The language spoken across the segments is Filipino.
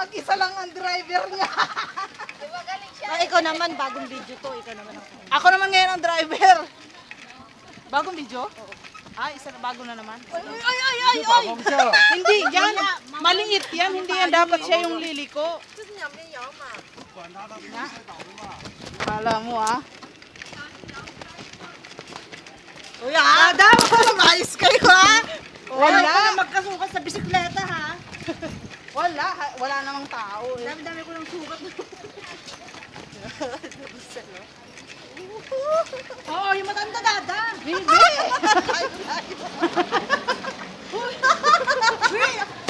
Mag-isa lang ang driver niya. Ikaw naman, bagong video to. Ikaw naman ako. Ako naman ngayon ang driver. Bagong video? Ay, isa na bago na naman. Ay! Hindi, yan. Maliit yan. Hindi yan. Dapat siya yung liliko. Kala mo ah. Uy, ha? Dapat mais kayo ha. Wala Wala. na magkasukat sa bisikleta, ha? Wala. Wala namang tao eh. Dami-dami ko ng sukat. Oo, yung matanda dada. Hindi.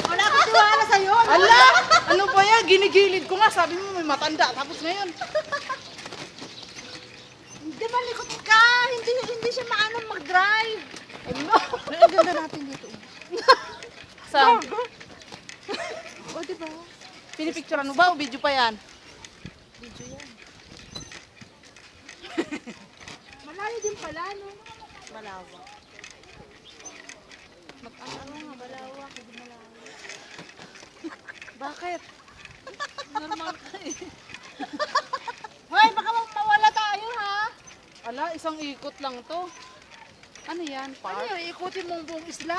Wala akong tiwala sa'yo. Ala! Ano ba yan? Ginigilid ko nga. Sabi mo may matanda. Tapos ngayon. Hindi malikot ka. Hindi siya maanong mag-drive. Ano? Ang ganda natin dito. Saan? O, diba? Pinipicturean mo ba o video pa yan? Video yan. Malayo din pala, no? Malawak. Ano nga, malawak. Hindi malawak. Bakit? Normal ka eh. Hoy, baka mawala tayo, ha? Ala, isang ikot lang to. Ano yan? Ano Park? yun, ikutin mong buong isla?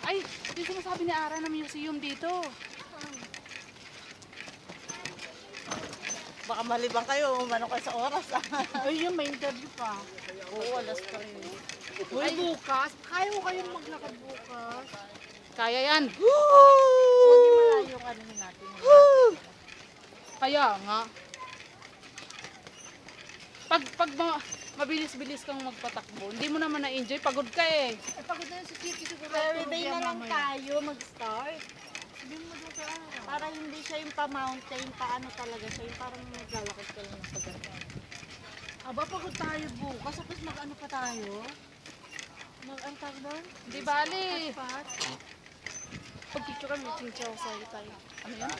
Ay, yung sinasabi ni Ara na museum dito. Baka malibang kayo, umano kayo sa oras. Ay, yun, may interview pa. Oo, alas pa rin. Ay, Bukas, kaya mo kayong maglakad bukas. kaya yan. Hindi malayo yung ano natin. Kaya nga. Pag mabilis-bilis kang magpatakbo, hindi mo naman na-enjoy. Pagod ka eh. Ay, pagod na yun sa city siguro. Saturday na lang tayo mag-start. Sabihin mo doon kaya. Para hindi siya yung pa-mountain, paano talaga siya. Yung parang naglalakad ka lang sa ganda. Aba, pagod tayo bukas. Tapos mag-ano pa tayo? Mag-antag doon? Di bali. Pat? Pag-picture kami, ching-chow sa tayo. Ano yan?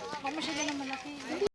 Baka masyado na malaki.